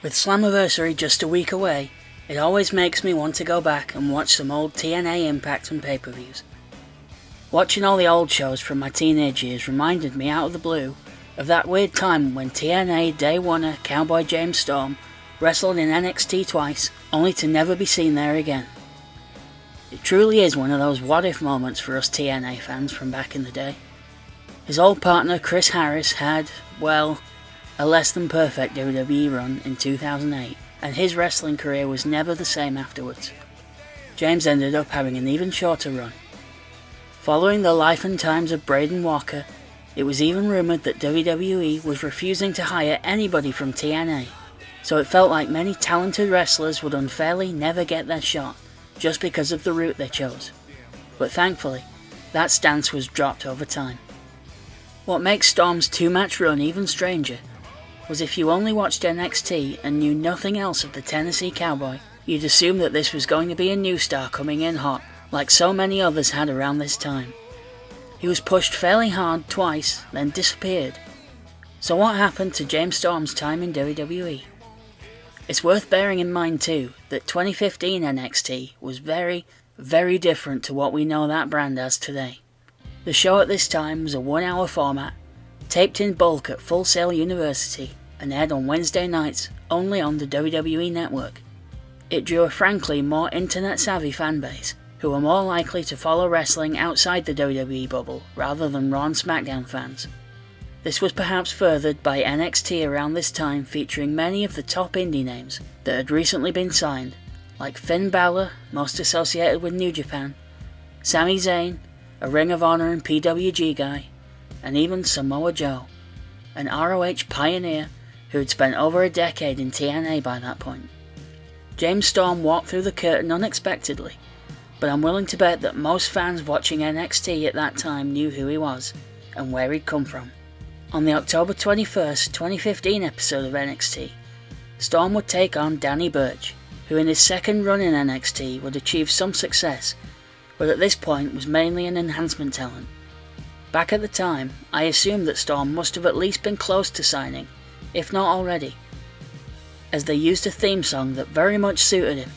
With Slammiversary just a week away, it always makes me want to go back and watch some old TNA Impact and pay-per-views. Watching all the old shows from my teenage years reminded me out of the blue of that weird time when TNA Day Oneer Cowboy James Storm wrestled in NXT twice, only to never be seen there again. It truly is one of those what-if moments for us TNA fans from back in the day. His old partner Chris Harris had, well, a less than perfect WWE run in 2008, and his wrestling career was never the same afterwards. James ended up having an even shorter run. Following the life and times of Braden Walker, it was even rumoured that WWE was refusing to hire anybody from TNA, so it felt like many talented wrestlers would unfairly never get their shot, just because of the route they chose. But thankfully, that stance was dropped over time. What makes Storm's two-match run even stranger was if you only watched NXT and knew nothing else of the Tennessee Cowboy, you'd assume that this was going to be a new star coming in hot, like so many others had around this time. He was pushed fairly hard twice, then disappeared. So what happened to James Storm's time in WWE? It's worth bearing in mind too, that 2015 NXT was very, very different to what we know that brand as today. The show at this time was a 1-hour format, taped in bulk at Full Sail University, and aired on Wednesday nights only on the WWE Network. It drew a frankly more internet-savvy fanbase, who were more likely to follow wrestling outside the WWE bubble rather than Raw and SmackDown fans. This was perhaps furthered by NXT around this time, featuring many of the top indie names that had recently been signed, like Finn Balor, most associated with New Japan, Sami Zayn, a Ring of Honor and PWG guy, and even Samoa Joe, an ROH pioneer who had spent over a decade in TNA by that point. James Storm walked through the curtain unexpectedly, but I'm willing to bet that most fans watching NXT at that time knew who he was and where he'd come from. On the October 21st, 2015 episode of NXT, Storm would take on Danny Burch, who in his second run in NXT would achieve some success, but at this point was mainly an enhancement talent. Back at the time, I assumed that Storm must have at least been close to signing, if not already, as they used a theme song that very much suited him.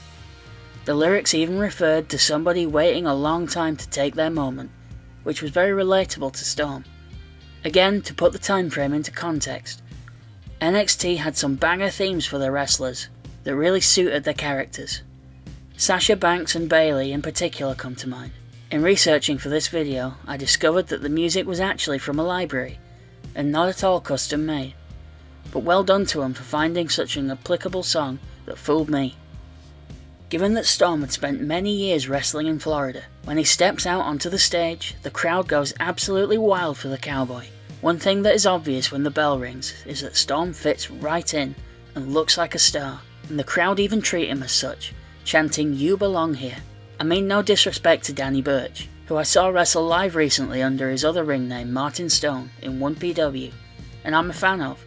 The lyrics even referred to somebody waiting a long time to take their moment, which was very relatable to Storm. Again, to put the time frame into context, NXT had some banger themes for their wrestlers that really suited their characters. Sasha Banks and Bayley in particular come to mind. In researching for this video, I discovered that the music was actually from a library, and not at all custom made. But well done to him for finding such an applicable song that fooled me. Given that Storm had spent many years wrestling in Florida, when he steps out onto the stage, the crowd goes absolutely wild for the Cowboy. One thing that is obvious when the bell rings is that Storm fits right in and looks like a star, and the crowd even treat him as such, chanting "You belong here." I mean no disrespect to Danny Burch, who I saw wrestle live recently under his other ring name Martin Stone in 1PW, and I'm a fan of,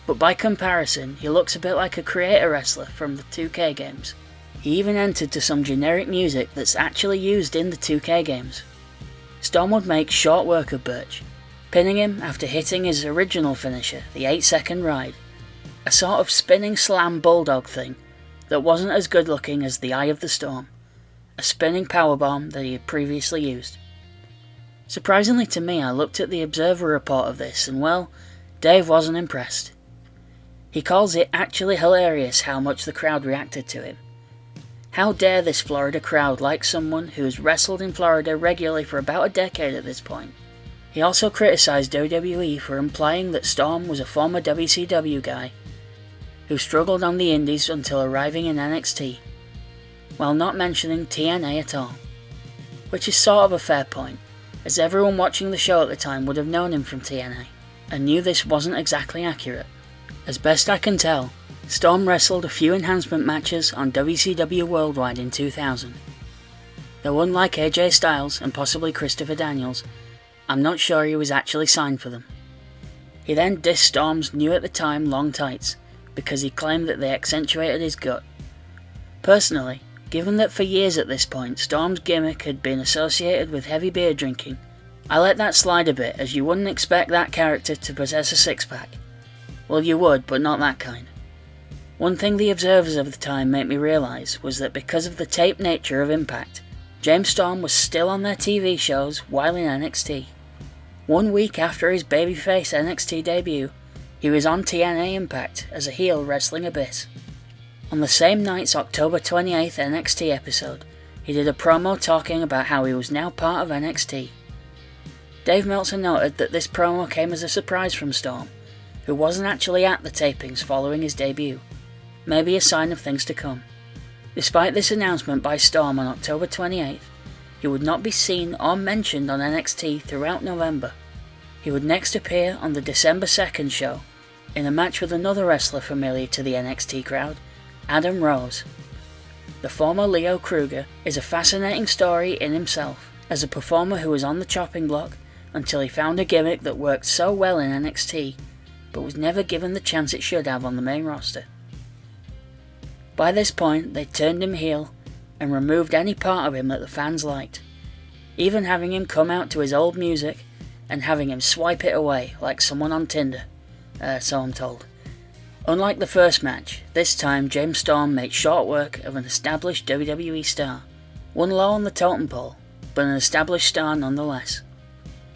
but by comparison he looks a bit like a creator wrestler from the 2K games. He even entered to some generic music that's actually used in the 2K games. Storm would make short work of Burch, pinning him after hitting his original finisher, the 8-second ride, a sort of spinning slam bulldog thing that wasn't as good looking as the Eye of the Storm, a spinning powerbomb that he had previously used. Surprisingly to me, I looked at the Observer report of this and well, Dave wasn't impressed. He calls it actually hilarious how much the crowd reacted to him. How dare this Florida crowd like someone who has wrestled in Florida regularly for about a decade at this point. He also criticised WWE for implying that Storm was a former WCW guy who struggled on the indies until arriving in NXT, while not mentioning TNA at all. Which is sort of a fair point, as everyone watching the show at the time would have known him from TNA, and knew this wasn't exactly accurate. As best I can tell, Storm wrestled a few enhancement matches on WCW Worldwide in 2000. Though unlike AJ Styles and possibly Christopher Daniels, I'm not sure he was actually signed for them. He then dissed Storm's new at the time long tights, because he claimed that they accentuated his gut. Personally, given that for years at this point Storm's gimmick had been associated with heavy beer drinking, I let that slide a bit, as you wouldn't expect that character to possess a six-pack. Well, you would, but not that kind. One thing the observers of the time made me realise was that because of the taped nature of Impact, James Storm was still on their TV shows while in NXT. 1 week after his babyface NXT debut, he was on TNA Impact as a heel wrestling Abyss. On the same night's October 28th NXT episode, he did a promo talking about how he was now part of NXT. Dave Meltzer noted that this promo came as a surprise from Storm, who wasn't actually at the tapings following his debut, maybe a sign of things to come. Despite this announcement by Storm on October 28th, he would not be seen or mentioned on NXT throughout November. He would next appear on the December 2nd show in a match with another wrestler familiar to the NXT crowd, Adam Rose. The former Leo Kruger is a fascinating story in himself, as a performer who was on the chopping block until he found a gimmick that worked so well in NXT, but was never given the chance it should have on the main roster. By this point, they turned him heel and removed any part of him that the fans liked, even having him come out to his old music and having him swipe it away like someone on Tinder, so I'm told. Unlike the first match, this time James Storm made short work of an established WWE star, one low on the totem pole, but an established star nonetheless.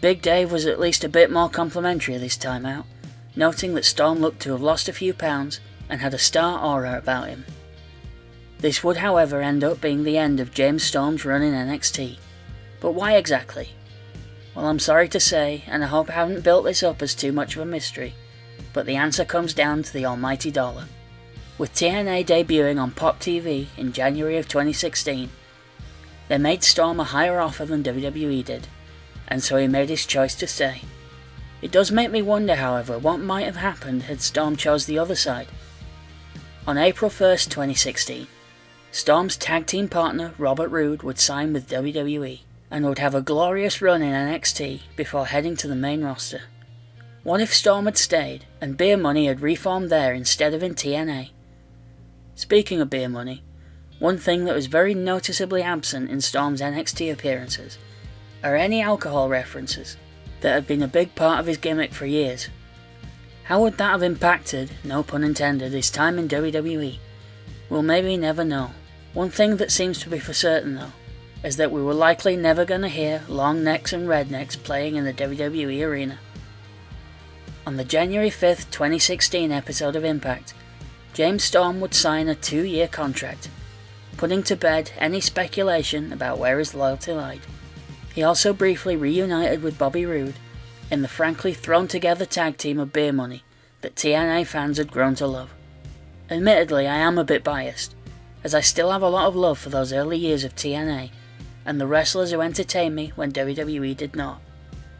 Big Dave was at least a bit more complimentary this time out, noting that Storm looked to have lost a few pounds and had a star aura about him. This would, however, end up being the end of James Storm's run in NXT. But why exactly? Well, I'm sorry to say, and I hope I haven't built this up as too much of a mystery, but the answer comes down to the almighty dollar. With TNA debuting on Pop TV in January of 2016, they made Storm a higher offer than WWE did, and so he made his choice to stay. It does make me wonder, however, what might have happened had Storm chose the other side. On April 1st, 2016, Storm's tag team partner Robert Roode would sign with WWE and would have a glorious run in NXT before heading to the main roster. What if Storm had stayed and Beer Money had reformed there instead of in TNA? Speaking of Beer Money, one thing that was very noticeably absent in Storm's NXT appearances are any alcohol references that had been a big part of his gimmick for years. How would that have impacted, no pun intended, his time in WWE? We'll maybe never know. One thing that seems to be for certain though, is that we were likely never going to hear Long Necks and Rednecks playing in the WWE arena. On the January 5th, 2016 episode of Impact, James Storm would sign a 2-year contract, putting to bed any speculation about where his loyalty lied. He also briefly reunited with Bobby Roode in the frankly thrown together tag team of Beer Money that TNA fans had grown to love. Admittedly, I am a bit biased, as I still have a lot of love for those early years of TNA and the wrestlers who entertained me when WWE did not.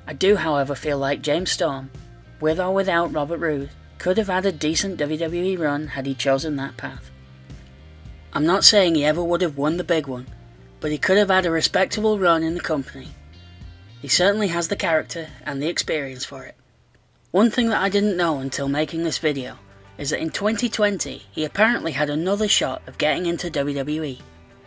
I do, however, feel like James Storm, with or without Robert Roode, could have had a decent WWE run had he chosen that path. I'm not saying he ever would have won the big one, but he could have had a respectable run in the company. He certainly has the character and the experience for it. One thing that I didn't know until making this video is that in 2020 he apparently had another shot of getting into WWE.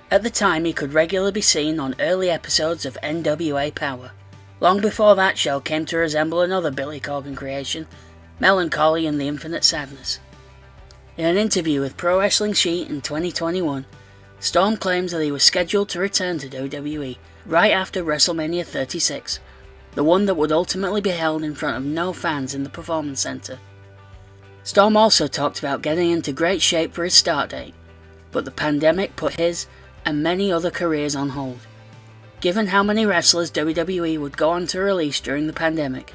At the time he could regularly be seen on early episodes of NWA Power, long before that show came to resemble another Billy Corgan creation, Melancholy and the Infinite Sadness. In an interview with Pro Wrestling Sheet in 2021, Storm claims that he was scheduled to return to WWE right after WrestleMania 36, the one that would ultimately be held in front of no fans in the Performance Center. Storm also talked about getting into great shape for his start date, but the pandemic put his and many other careers on hold. Given how many wrestlers WWE would go on to release during the pandemic,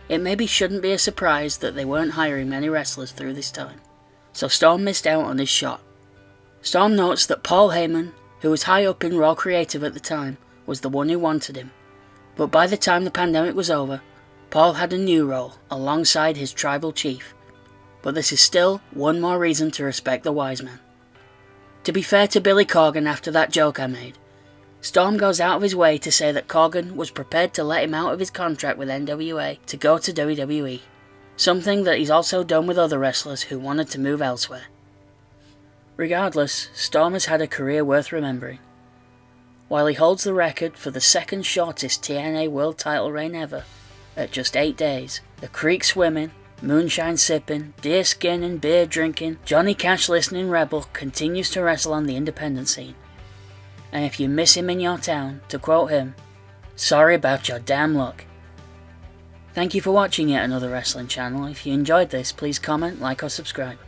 it maybe shouldn't be a surprise that they weren't hiring many wrestlers through this time. So Storm missed out on his shot. Storm notes that Paul Heyman, who was high up in Raw Creative at the time, was the one who wanted him. But by the time the pandemic was over, Paul had a new role alongside his tribal chief. But this is still one more reason to respect the wise man. To be fair to Billy Corgan after that joke I made, Storm goes out of his way to say that Corgan was prepared to let him out of his contract with NWA to go to WWE, something that he's also done with other wrestlers who wanted to move elsewhere. Regardless, Storm has had a career worth remembering. While he holds the record for the second shortest TNA World title reign ever, at just 8 days, the Creek Swimming, moonshine sipping, deer skinning, beer drinking, Johnny Cash listening rebel continues to wrestle on the independent scene. And if you miss him in your town, to quote him, sorry about your damn luck. Thank you for watching yet another wrestling channel. If you enjoyed this, please comment, like or subscribe.